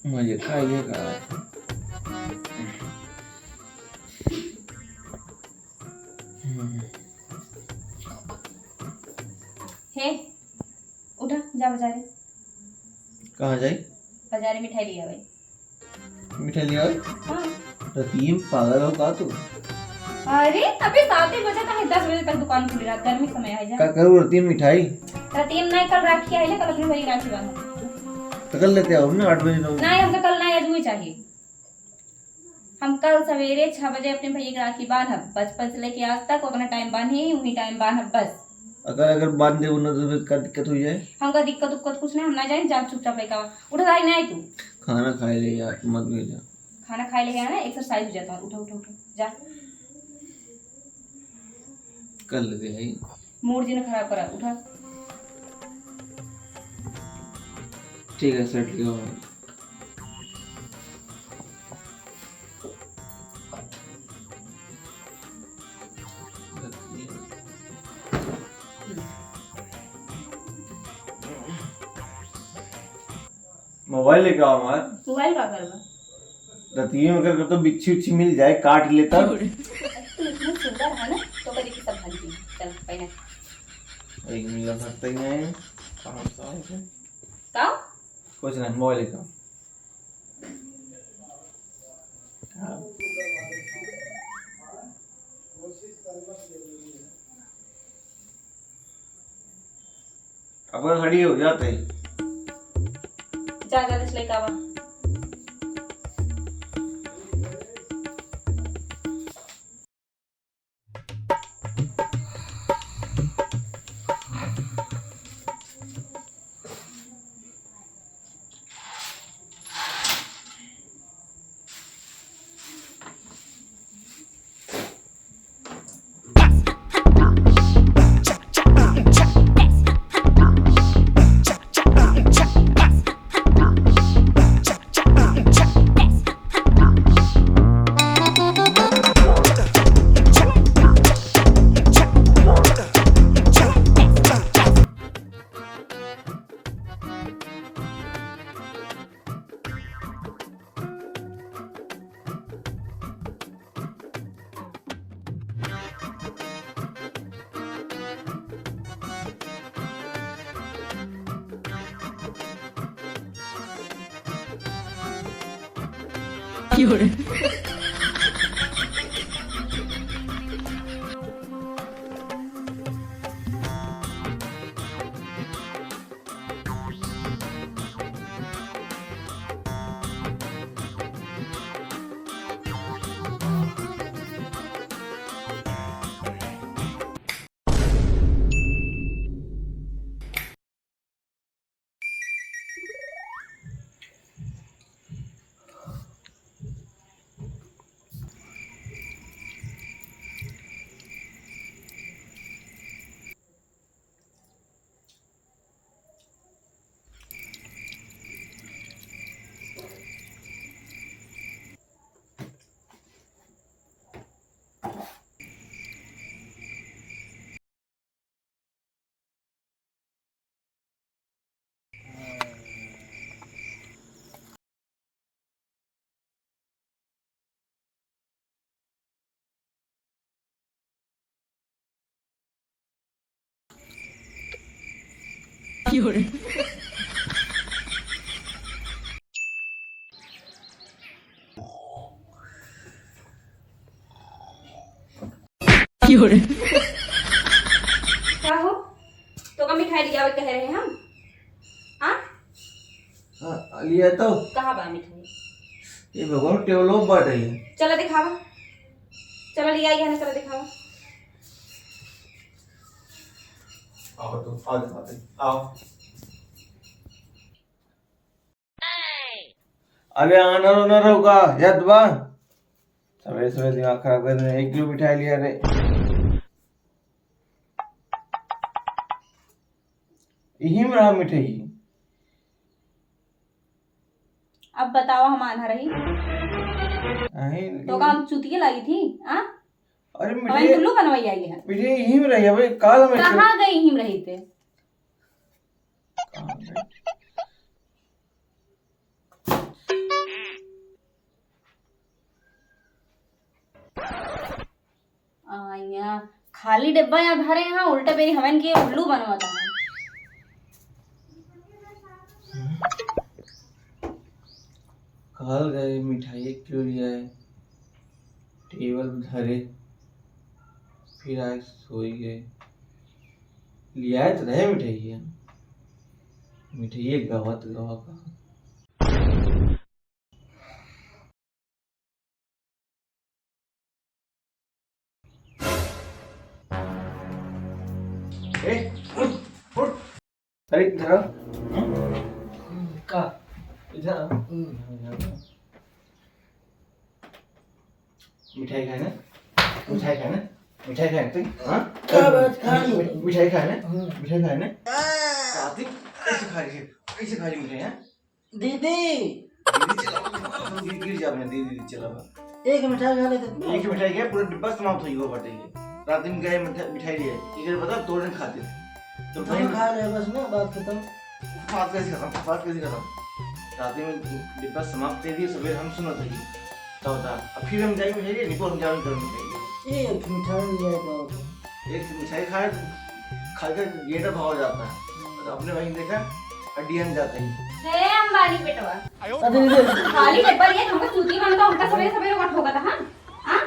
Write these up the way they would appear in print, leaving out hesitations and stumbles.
मुझे खाइए का हे उठा जा बाजारे। कहाँ जाई? बाजारे मिठाई लिया भाई। मिठाई लिया? हाँ। रतीम पागल हो का तू? अरे अभी 7 बजे तक है, 10 बजे तक दुकान खुली रहती है, गर्मी समय है जा। क्या करूँ रतीम मिठाई? रतीम नहीं कल राखी आई ले, कल अपनी भाई राखी बांधो। तो कल लेते आओ ना 8 बजे लोग। नहीं हमको कल नहीं, आज ही चाहिए। हम कल सवेरे 6 बजे अपने भैया की राखी बांधब, बचपन से लेके आज तक उतना टाइम बांधी वही टाइम बांधब बस। अगर बांध दे ना तो फिर क्या दिक्कत हो जाए? हमका दिक्कत उक्कत कुछ नहीं, हम ना जाए जा चुपचाप लेकर उठा जाए नहीं तू खाना खाए ले यार, मत भेजा। खाना खाए ले ना, एक्सरसाइज हो जाता है। उठा उठा उठा जा, कर लेते हैं। मूड जी ने खराब करा। उठा ठीक है सेट लिया। मोबाइल लेके आओ हमारे। मोबाइल का करवा रतीम अगर तो बिच्छी उच्छी मिल जाए काट लेता। तू इतना सुंदर है ना, तो कभी की सब भाई चल पहले एक मिल सकता ही नहीं। कहाँ से का कुछ नहीं, मोबाइल लेके आओ। अब खड़ी हो जाते ही जा जा इसलिए का क्या हो तो का मिठाई लिया कह रहे हैं हम। हाँ लिया तो कहाँ बा मिठाई? ये भगवान टेबलो बढ़ रही है। चलो दिखावा, चलो लिया ही है ना, चलो दिखावा। आओ तो आओ दिखाते आओ। अरे आना रोना रहोगा याद बा। सवेरे सवेरे दिमाग खराब कर रहे। 1 किलो मिठाई लिया रे। यही में रहा मिठाई। अब बताओ हम आना रही तो का हम चुतिया लगी थी। हाँ अरे हमें मिठाई कुल्लू बनवाई आई है। मिठाई यहीं में रही है भाई, काल हमें कहाँ गई हिम रही थे? यहाँ खाली डिब्बा यहाँ भरे, यहाँ उल्टा मेरी हवन के उल्लू बनवाता है। काल गए मिठाई क्यों लिया है, टेबल धरे फिर आए सोई गए, लिया तो रहे मिठाई, मिठाई गवा तो गवा का। अरे इधर का इधर मिठाई खाए ना, मिठाई खाए ना, मिठाई खाए तुम? हाँ मिठाई खाए ना, मिठाई खाए ना, कैसे खा रही है, कैसे खा रही मिठाई? हाँ दीदी गिर जा अपने, दीदी चला एक मिठाई खा लेते। एक मिठाई गया पूरा डिब्बा समाप्त हो गया बताइए। रात में गए मिठाई लिए इधर बता 2 दिन खाते तो भाई खा ले बस ना, बात खत्म। बात कैसे खत्म, बात कैसे खत्म? रात में डिब्बा समाप्त कर दिए, सवेरे हम सुना था क्या होता, अब फिर हम जाएंगे मिठाई निको, हम जाएंगे कर मिठाई एक मिठाई लिया तो एक मिठाई खाए खाकर गेटा भाव जाता है, तो अपने वहीं देखा हड्डियां जाते हैं। हे अंबानी बेटवा, अरे खाली डिब्बा लिए हमको सूती बनता, उल्टा सवेरे सवेरे उठ होगा था। हाँ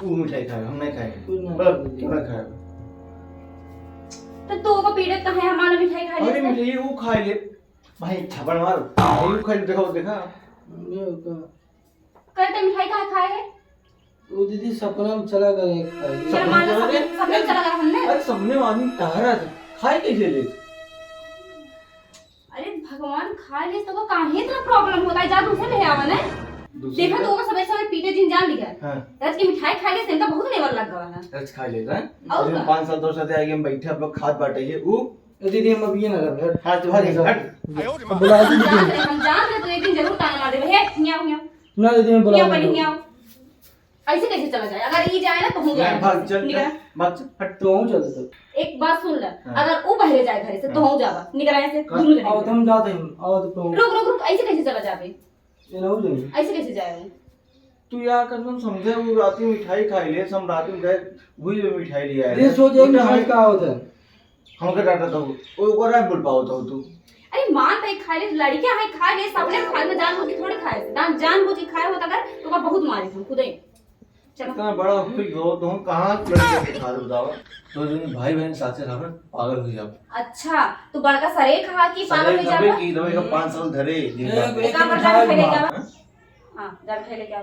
वो मिठाई खाए, हम नहीं खाए, क्यों नहीं खाए? तो तू को पीड़ित कहाँ है, हमारा मिठाई खा अरे लिया। मिठाई वो खा ले भाई, छपड़ मार वो खा ले, देखा करते मिठाई कहाँ खाए है? वो दीदी सपना में चला गया। चल मान लो सबने चला गया हमने। अरे सबने आदमी टहरा था, खाए कैसे ले? अरे भगवान, खा ले तो काहे इतना प्रॉब्लम होता है, जा दूसरे ले आवन है। देखा तो वो सबे सबे पीटे दिन जान लिया। हां रज की मिठाई खा ले सेंटा बहुत लेवल लग गवा है। रज खा लेता है और और 5 साल 2 साल आगे हम बैठे, अब लोग खाद बांटेंगे वो दीदी हम अभी ये ना कर हाथ भाग हट बुला दीदी। हम जान रहे तो एक दिन जरूर ताना मार देबे। हे न्याओ न्याओ ना दीदी मैं बुला न्याओ पड़ी न्याओ। ऐसे कैसे चला जाए? अगर ये जाए ना तो हम जाए। भाग चल भाग चल हट तो हूं चल तो एक बात सुन ले, अगर वो बहरे जाए घर से तो हम जावा निकल ऐसे दूर जाए। आओ हम जाते हैं, आओ तो रुक रुक रुक, ऐसे कैसे चला जाबे? ये ना हो जाएंगे। ऐसे कैसे जाए वो? तू यार कसम समझे, वो रात में मिठाई खाई ले, हम रात में गए वही मिठाई लिया है। ये सोच एक मिठाई का होता है, हम के डाटा था वो को रहा बोल पाओ तो तू। अरे मान पे खा ले, लड़कियां है खा ले, सबने खा ले, जानबूझ के थोड़ी खाए, जानबूझ के खाए होता कर तो का बहुत मारे हम खुद ही। चलो इतना बड़ा हुई हो तो हम कहां लड़के के खा दो दावा, तो जो भाई बहन साथ से रहकर पागल हो जाओ। अच्छा तो बड़का सरे खा की पागल हो जाबे की दवाई का 5 साल धरे एक का मर मिठाई खेले क्या? हाँ? हां जा खेले क्या?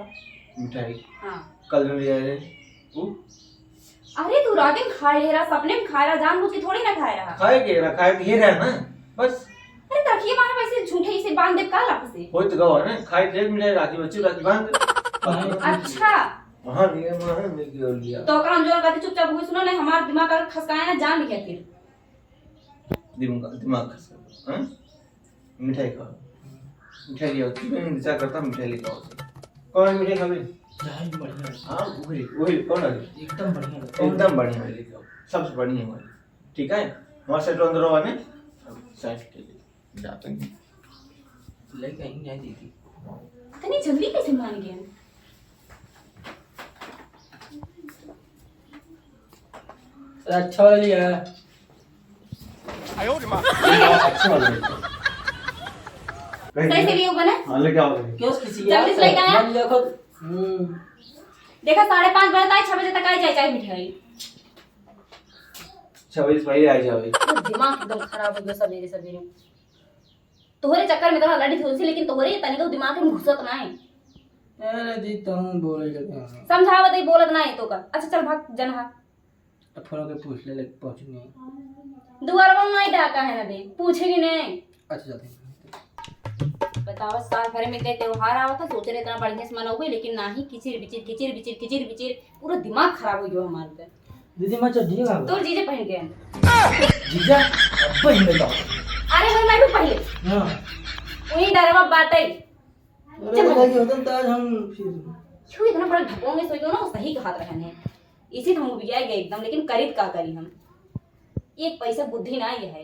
मिठाई हां कल में लिया है वो। अरे तू रात में खा ले रहा, सपने में खा रहा, जानबूझ के थोड़ी ना खा रहा। खाए के रखा है ये रहा ना बस। अरे रखिए मारा वैसे झूठे ही से बांध दे का लाप से। होय तो गवा ना खाए थे मिठाई राखी बच्ची राखी बांध। अच्छा हां ये मारे मिल गया लिया तो काम जो करते चुपचाप हुई सुनो, नहीं हमारा दिमाग का खसकाया ना जान लिया फिर दिमाग खस। हां मिठाई खा, मिठाई लिया तू मैं इंतजार करता मिठाई लेके आओ। कौन मिठाई खावे? जान बढ़िया। हां वही कौन है? एकदम बढ़िया, एकदम बढ़िया है, लेके आओ सबसे बढ़िया है। ठीक है वहां से तो अंदर आने साइड के लिए जाते हैं लेके ही जाए दीदी। इतनी जल्दी कैसे मान गया? अच्छा वाला लिया है। अच्छा वाला है। सही से लिए बने? हां लेके आओ। क्यों किसी जल्दी से लेके आया? देखो देखा 5:30 बजे तक 6 बजे तक आई जाए मिठाई। 6 बजे पहले आ जाओ। दिमाग एकदम खराब हो गया सवेरे सवेरे। तोहरे चक्कर में तो लड़ी थोड़ी सी, लेकिन तोहरे तनिक दिमाग में घुसत ना है। अरे दी तुम बोले जाते हैं समझावत ही बोलत ना है तो का। अच्छा चल भाग जनहा। अब फोन के पूछ ले पहुंचने दुआरवा में नहीं डाका है ना दे, पूछेगी नहीं। अच्छा जाते हैं। बतावा साल भर में कई त्योहार आवा था, सोच रहे इतना बढ़िया से मनाओगे, लेकिन ना ही किचिर बिचिर पूरा दिमाग खराब हो गया हमारे पे। दीदी मैं चड्डी कहां तोर जीजे पहन के हैं। जीजा अब पहन ले जाओ। अरे भाई मैं भी पहले हां वही डरवा बाटे। अरे लगे होता तो आज हम फिर क्यों इतना बड़ा ढकोंगे सोई ना सही कहा रहने इसी हम बिया गए एकदम लेकिन करीत का करी हम एक पैसा बुद्धि ना ये है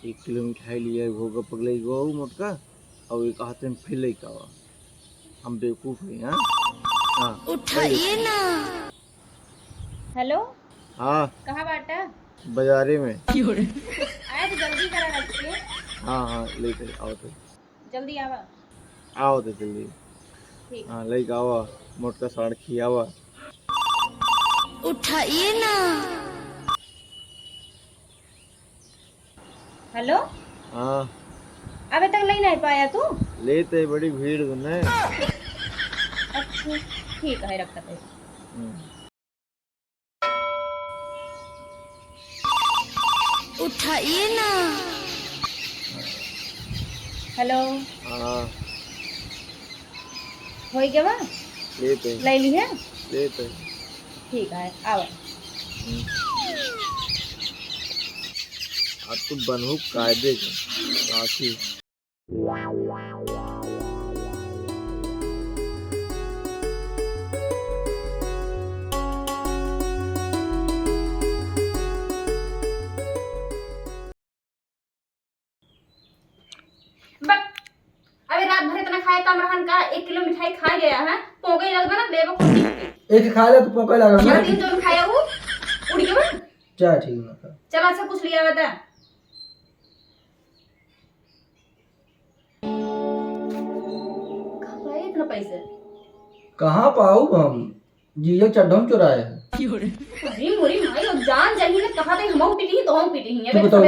1 किलो मिठाई लिया भोगा पगले गो मोटका और एक हाथ में फिर लेके आवा हम बेवकूफ हैं हाँ उठाइए ना। हेलो हाँ कहाँ बाटा बाजारे में आया तो जल्दी करा रखिए हाँ लेते आओ तो जल्दी आवा आओ तो जल्दी ठीक हाँ लेके आवा मोटका साड़ खियावा उठाइए ना। हेलो हाँ अबे तक नहीं नहीं पाया तू लेते बड़ी भीड़ ने अच्छा ठीक है रखा थे उठाइए ना। हेलो हाँ हो गया बा लेते ले ली है लेते ठीक है आवा अब तुम बनहु कायदे के काफी बट अबे रात भर इतना खाए कम रहन का 1 किलो मिठाई खा गया है पोगे लगता ना बेबो कुछ एक खा ले तो पोका लगा चार ना दिन जो खाया वो उड़ गया बा चल ठीक है चल अच्छा कुछ लिया बता कहाँ पाए इतना पैसे कहाँ पाऊ हम जियो चड्ढम चुराए अरे मोरी भाई अब जान जाही ने कहा थे हम पीटी तो हम पीटी ही तू बताओ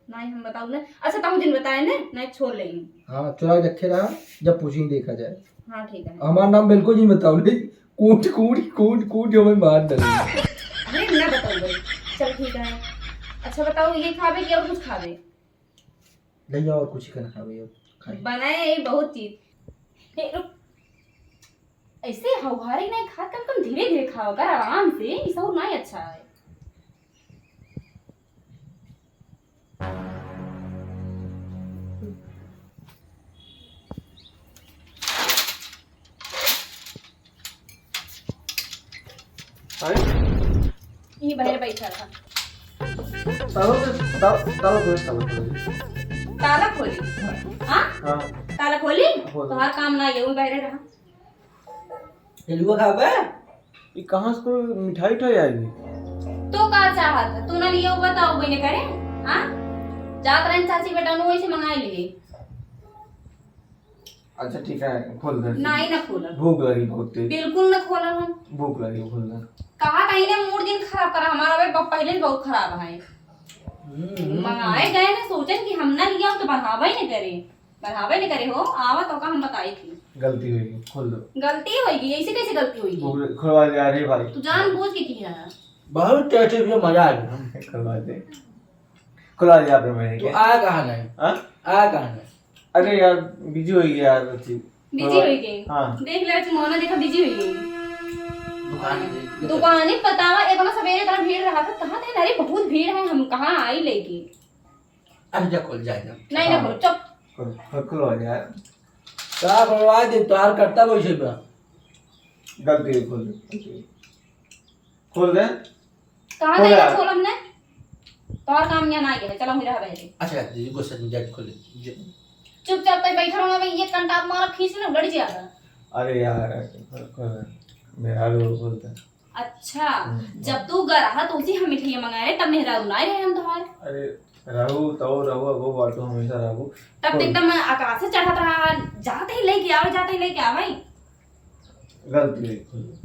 नहीं हम बताऊ ना अच्छा तुम दिन बताए ना नहीं छोड़ लेंगे हाँ चुरा के रखे रहा जब पूछी देखा जाए हाँ ठीक है हमारा नाम बिल्कुल नहीं बताओ ले कूट कूट कूट कूट हमें मार डाले अरे ना बताओ भाई चल ठीक है अच्छा बताओ ये खावे कि और कुछ खावे ले जाओ और कुछ ही खाना खा भैया खाइए बनाए ये बहुत चीज हे रुक ऐसे हौहारे नहीं खा कम कम धीरे धीरे खाओ कर आराम से ये सब नहीं अच्छा है ये बाहर बैठा था ताला खोली हाँ ताला खोली तुम्हारा काम ना ये बाहर रहा हिलवा खा बे ये कहाँ से कोई मिठाई उठाई आएगी तो का चाहत तू ना लियो बताओ बने करे हाँ जात रहन चाची बेटा नु वैसे मंगाए लिए अच्छा ठीक है खोल दे नहीं ना खोला भूख लगी बहुत तेज बिल्कुल ना खोला हम भूख लगी खोल दे कहा कहीं ने मूड दिन खराब करा हमारा भाई पहले ही बहुत खराब है मंगाए गए ना सोचन कि हम ना लिया तो बढ़ावा ही नहीं करे हो आवा तो का हम बताई थी गलती हुई खोल दो गलती होगी ऐसे कैसे गलती होगी खुलवा दे अरे भाई तू जान बूझ के किया बहुत टेस्टी भी मजा आ गया खुलवा दे आपने मैंने तो आ कहाँ नहीं हाँ आ कहाँ नहीं अरे यार बिजी हो गई यार अच्छी बिजी हो गई हाँ देख ले अच्छी मोना देखा बिजी हो गई दुकान दुकानें बतावा इतना सवेरे इतना भीड़ रहा था कहाँ थे अरे बहुत भीड़ है हम कहाँ आई लेके अब जा खोल जाएगा नहीं ना बोलो चुप खुलवा दे यार क्या करवा दे तोहार करता वैसे बा गलती हुई खोल दे कहाँ खोल गए यार। छोड़ हमने तोहर काम यहाँ ना गए चलो मेरा बैठे अच्छा जी गुस्सा नहीं जाके खोले चुपचाप पे बैठा रहूंगा मैं ये कंटाप मारा खींच ले लड़ जाएगा अरे यार मेरा रो खोल दे अच्छा जब तू घर रहा तो उसी हम मिठाई मंगाए तब मेहरा रुनाए रहे हम तुम्हारे अरे रहू वो बाटो हमेशा रहू तब तो एकदम आकाश से चढ़त रहा जाते ही लेके आवे गलती हुई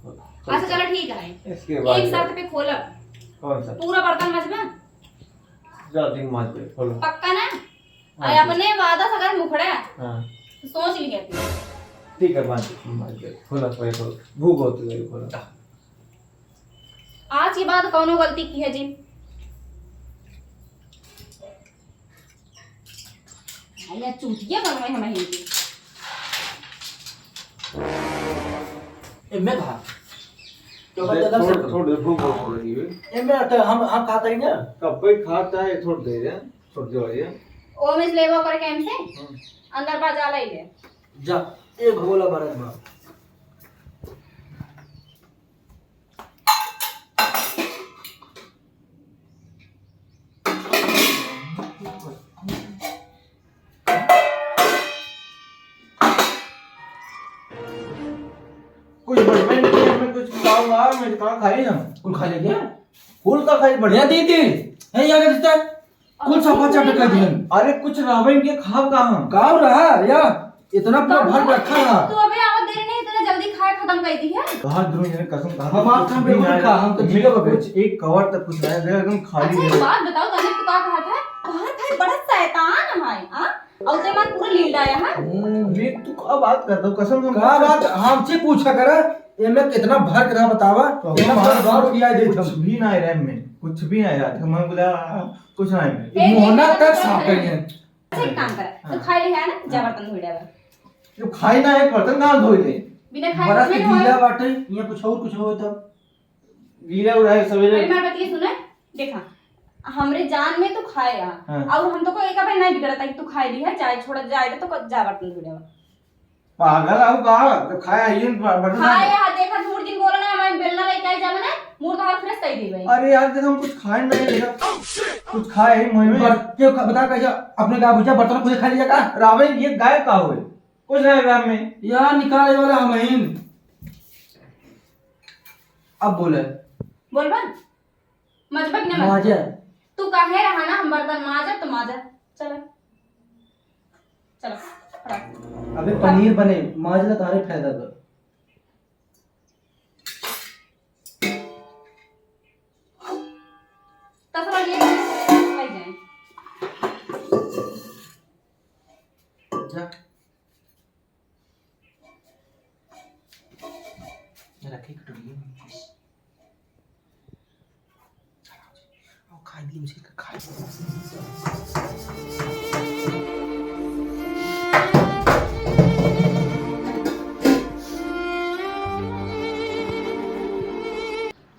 खोल अच्छा चलो ठीक है इसके बाद एक साथ पे खोलब कौन सा पूरा बर्तन मजबा जाती मार पे खोलो पक्का ना हाँ, अरे अपने वादा से अगर मुखड़ा हाँ तो सोच लिया तू ठीक है मार पे खोला पे खोलो भूख होती है खोलो आज के बाद कौनो गलती की है जी या चूतिया बनवाई हमें हिंदी मैं खा तो बता दे थोड़ी भूख बहुत लगी हुई ए मैं हम खाता ही ना कब पे खाता है थोड़ी देर है सब्जी वाली है ओ मिस लेबो कर केम से अंदर बा जाला ही ले जा एक भगोला भारत में कुछ बढ़िया नहीं है, मैं कुछ खाऊंगा मैं कहाँ खाई ना कुल खा ले गया फूल का खाई बढ़िया बढ़िया दी थी है यार रिश्ता कुल सफा चाट कर दिया अरे कुछ रावण के खाव कहाँ गाँव रहा या इतना पूरा भर रखा रहा तू अबे आवत देर नहीं इतना जल्दी खाए खत्म कर दी है कहाँ दूर जाने कसम कहा हम आप खाम पे कुछ खा हम तो जीवे बबे कुछ एक कवर तक कुछ नहीं दे एकदम खाली अच्छा है एक बात बताओ तने तू का कहा था बाहर भाई बड़ा शैतान है हां और ते मन पूरा लील आया है ये तू क्या बात करता हूँ कसम से का बात हमसे पूछा कर एमे कितना भर कर बतावा इतना भर गाँव किया दे कुछ हम भी ना रहा में कुछ भी नहीं रहा मैं बोला कुछ नहीं मोहना तक साफ कर दिया एक काम कर तो खाई ले है ना जा बर्तन धोई देबा जो खाई ना है बर्तन कहाँ धोई ले बिना खाए बड़ा कुछ के नहीं गीला होए बाटे ये कुछ हो तब गीला उड़ा है सवेरे अरे मेरी बात ये सुने देखा हमरे जान में तू खाएगा हाँ। और हम तो को एक बार नहीं बिगड़ता कि तू खाई ली है चाहे छोड़ जाए तो जा बर्तन धो देबा पागल आऊ कहा तो खाया ये बर्तन खाए हा देखा दूर दिन बोला ना मैं बेलना लेके आई जावे ना मुंह तो हाथ फ्रेश कर दी भाई अरे यार देखो हम कुछ खाए नहीं देखा कुछ खाए मुंह में क्यों बता कैसे अपने गाँव बुझा बर्तन खुद खा लिया का रावण ये गाय का हुए कुछ नहीं राम में यार निकाले वाला हम अब बोले बोल बा मजबा कि ना माजा तू काहे रहा ना हम बर्तन माजा तो माजा चलो चलो फटा अबे पनीर बने माजा तारे फायदा कर तसरा ये खाई जाए जा रखे कटोरी में और खा ली मुझे खा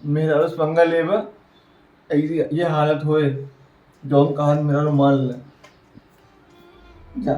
मेरा उस पंगा लेबा ऐसी ये हालत होए जॉन कहा मेरा रुमाल ले जा